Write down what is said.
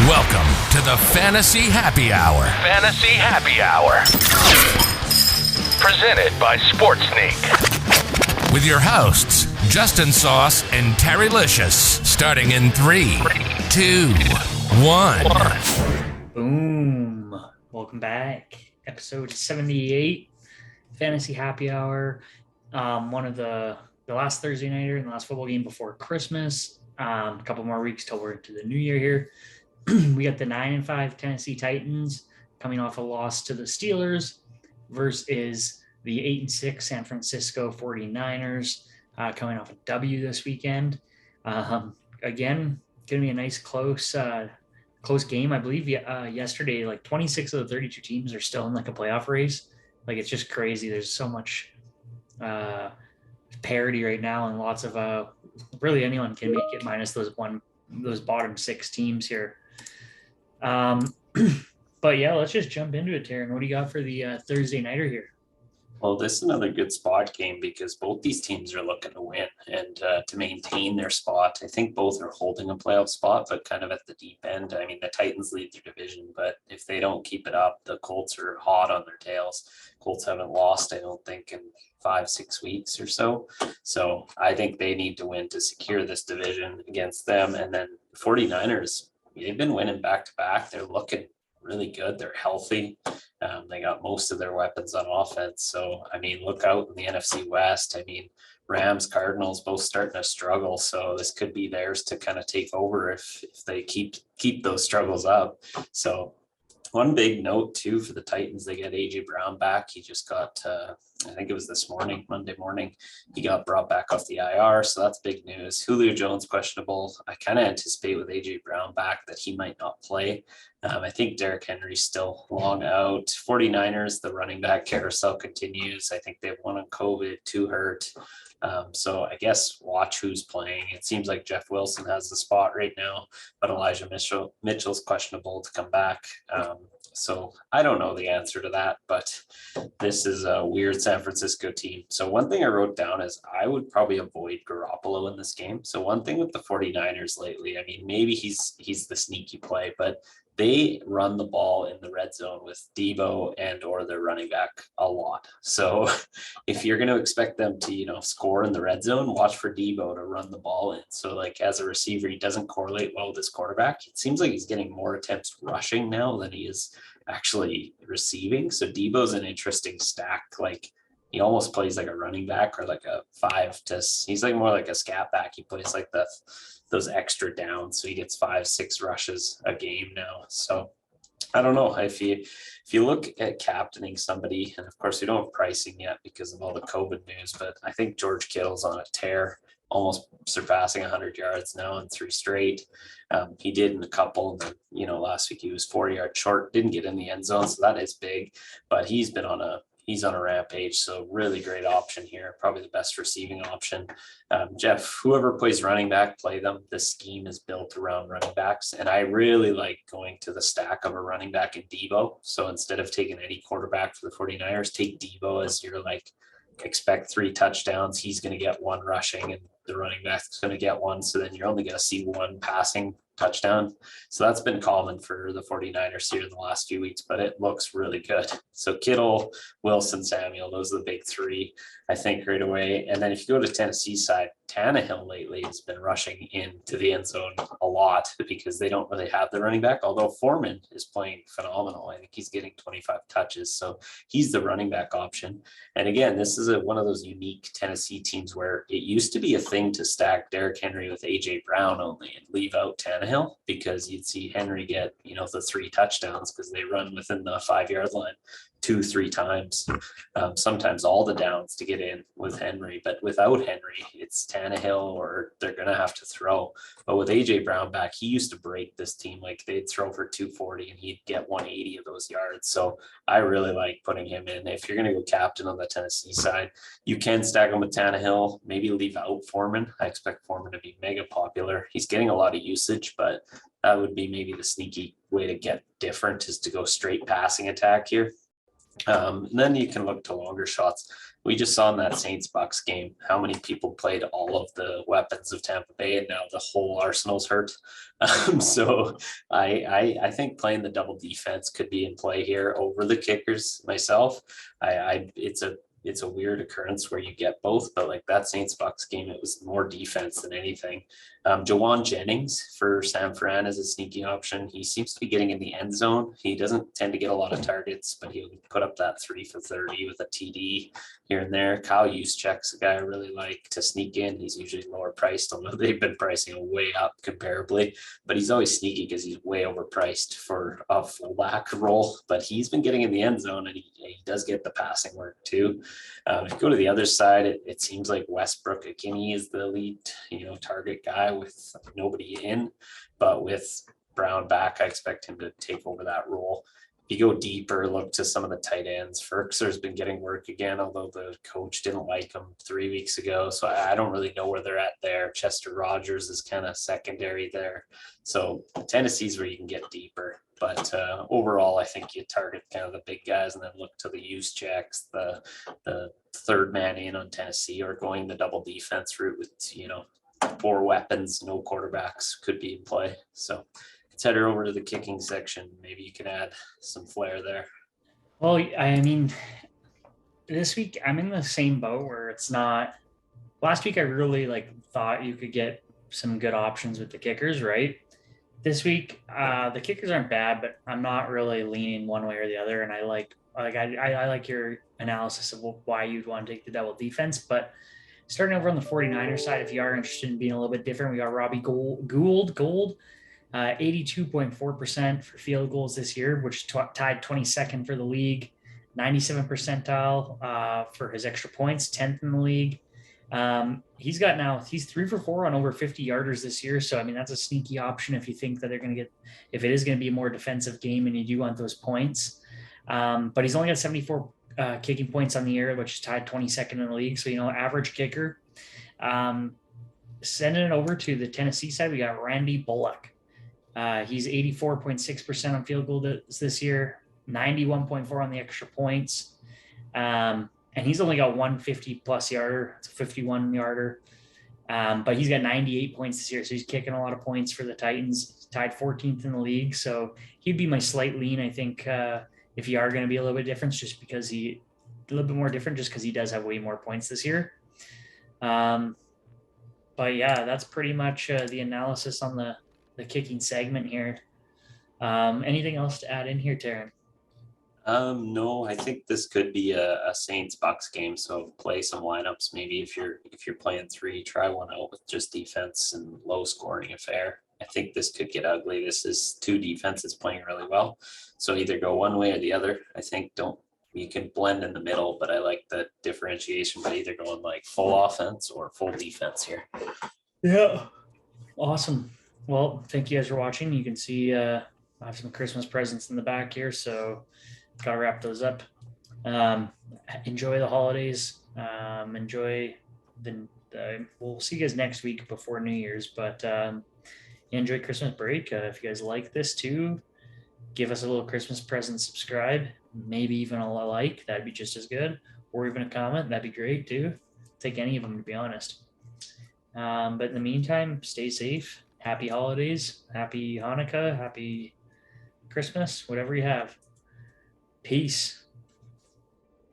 Welcome to the Fantasy Happy Hour. Fantasy Happy Hour. Presented by Sportsneak. With your hosts, Justin Sauce and Terry Licious. Starting in 3, 2, 1. Boom. Welcome back. Episode 78, Fantasy Happy Hour. One of the last Thursday nighter and the last football game before Christmas. A couple more weeks till we're into the new year here. We got the 9-5 Tennessee Titans coming off a loss to the Steelers versus the 8-6 San Francisco 49ers coming off a W this weekend. Again, going to be a nice close game. I believe yesterday, like 26 of the 32 teams are still in like a playoff race. Like, it's just crazy. There's so much parity right now, and lots of really anyone can make it minus those bottom 6 teams here. But yeah, let's just jump into it, Taryn. What do you got for the Thursday nighter here? Well, this is another good spot game because both these teams are looking to win and to maintain their spot. I think both are holding a playoff spot, but kind of at the deep end. I mean, the Titans lead their division, but if they don't keep it up, the Colts are hot on their tails. Colts haven't lost, I don't think, in 5-6 weeks or so. So I think they need to win to secure this division against them. And then the 49ers, they've been winning back-to-back. They're looking really good. They're healthy. They got most of their weapons on offense. So, I mean, look out in the NFC West. I mean, Rams, Cardinals, both starting to struggle. So this could be theirs to kind of take over if they keep those struggles up. So one big note too for the Titans, they get AJ Brown back. He just got, I think it was this morning, Monday morning, he got brought back off the IR. So that's big news. Julio Jones questionable. I kind of anticipate with AJ Brown back that he might not play. I think Derrick Henry's still long out. 49ers, the running back carousel continues. I think they have one on COVID, 2 hurt. So I guess watch who's playing. It seems like Jeff Wilson has the spot right now, but Elijah Mitchell's questionable to come back. So I don't know the answer to that, but this is a weird San Francisco team. So one thing I wrote down is I would probably avoid Garoppolo in this game. So one thing with the 49ers lately, I mean, maybe he's the sneaky play, but they run the ball in the red zone with Debo and or their running back a lot. So if you're going to expect them to, score in the red zone, watch for Debo to run the ball in. So like as a receiver, he doesn't correlate well with his quarterback. It seems like he's getting more attempts rushing now than he is actually receiving. So Debo's an interesting stack. Like he almost plays like a running back or like a he's like more like a scat back. He plays like those extra downs. So he gets 5-6 rushes a game now. So I don't know if you look at captaining somebody, and of course we don't have pricing yet because of all the COVID news, but I think George Kittle's on a tear, almost surpassing 100 yards now in 3 straight. He did in a couple, and then, last week he was 4 yards short, didn't get in the end zone. So that is big, but he's on a rampage. So really great option here. Probably the best receiving option. Jeff, whoever plays running back, play them. The scheme is built around running backs. And I really like going to the stack of a running back in Debo. So instead of taking any quarterback for the 49ers, take Debo as your expect 3 touchdowns. He's going to get 1 rushing and the running back's going to get 1. So then you're only going to see 1 passing touchdown. So that's been common for the 49ers here in the last few weeks, but it looks really good. So Kittle, Wilson, Samuel, those are the big 3, I think, right away. And then if you go to Tennessee side, Tannehill lately has been rushing into the end zone a lot because they don't really have the running back, although Foreman is playing phenomenal. I think he's getting 25 touches. So he's the running back option. And again, this is one of those unique Tennessee teams where it used to be a thing to stack Derrick Henry with AJ Brown only and leave out Tannehill, because you'd see Henry get, the 3 touchdowns because they run within the 5-yard line 2-3 times, sometimes all the downs to get in with Henry. But without Henry, it's Tannehill or they're going to have to throw. But with AJ Brown back, he used to break this team. Like they'd throw for 240 and he'd get 180 of those yards. So I really like putting him in. If you're going to go captain on the Tennessee side, you can stack him with Tannehill, maybe leave out Foreman. I expect Foreman to be mega popular. He's getting a lot of usage, but that would be maybe the sneaky way to get different, is to go straight passing attack here. And then you can look to longer shots we just saw in that Saints Bucks game how many people played all of the weapons of Tampa Bay, and now the whole arsenal's hurt. So I think playing the double defense could be in play here over the kickers myself. It's a weird occurrence where you get both, but like that Saints Bucks game, it was more defense than anything. Jawan Jennings for San Fran is a sneaky option. He seems to be getting in the end zone. He doesn't tend to get a lot of targets, but he'll put up that 3 for 30 with a TD here and there. Kyle Juszczyk's a guy I really like to sneak in. He's usually lower priced, although they've been pricing him way up comparably, but he's always sneaky because he's way overpriced for a fullback role, but he's been getting in the end zone, and he does get the passing work too. If you go to the other side, it seems like Westbrook Akini is the lead, target guy with nobody in, but with Brown back, I expect him to take over that role. If you go deeper, look to some of the tight ends. Ferkser's been getting work again, although the coach didn't like him 3 weeks ago. So I don't really know where they're at there. Chester Rogers is kind of secondary there. So Tennessee's where you can get deeper. But overall, I think you target kind of the big guys and then look to the Juszczyks, the third man in on Tennessee, or going the double defense route with, 4 weapons, no quarterbacks could be in play. So let's head her over to the kicking section. Maybe you can add some flair there. Well, I mean, this week I'm in the same boat where it's not. Last week I really thought you could get some good options with the kickers, right? This week the kickers aren't bad, but I'm not really leaning one way or the other. And I like your analysis of why you'd want to take the double defense. But starting over on the 49ers side, if you are interested in being a little bit different, we got Robbie Gould, 82.4% for field goals this year, which tied 22nd for the league, 97th percentile for his extra points, 10th in the league. He's 3 for 4 on over 50 yarders this year. So, I mean, that's a sneaky option if you think that if it is going to be a more defensive game and you do want those points. But he's only got 74 kicking points on the year, which is tied 22nd in the league. So, average kicker. Sending it over to the Tennessee side, we got Randy Bullock. He's 84.6% on field goals this year, 91.4 on the extra points. And he's only got 150 plus yarder. It's a 51 yarder. But he's got 98 points this year. So he's kicking a lot of points for the Titans. He's tied 14th in the league. So he'd be my slight lean, I think, if you are going to be a little bit different, just because he does have way more points this year. But yeah, that's pretty much the analysis on the kicking segment here. Anything else to add in here, Taryn? No, I think this could be a Saints Bucks game. So play some lineups. Maybe if you're playing 3, try one out with just defense and low scoring affair. I think this could get ugly. This is 2 defenses playing really well. So either go one way or the other. I think you can blend in the middle, but I like the differentiation by either going full offense or full defense here. Yeah. Awesome. Well, thank you guys for watching. You can see I have some Christmas presents in the back here, so gotta wrap those up. Enjoy the holidays. Enjoy we'll see you guys next week before New Year's, but enjoy Christmas break. If you guys like this too, give us a little Christmas present, subscribe, maybe even a like, that'd be just as good, or even a comment, that'd be great too. Take any of them, to be honest. But in the meantime, stay safe. Happy holidays, happy Hanukkah, happy Christmas, whatever you have. Peace.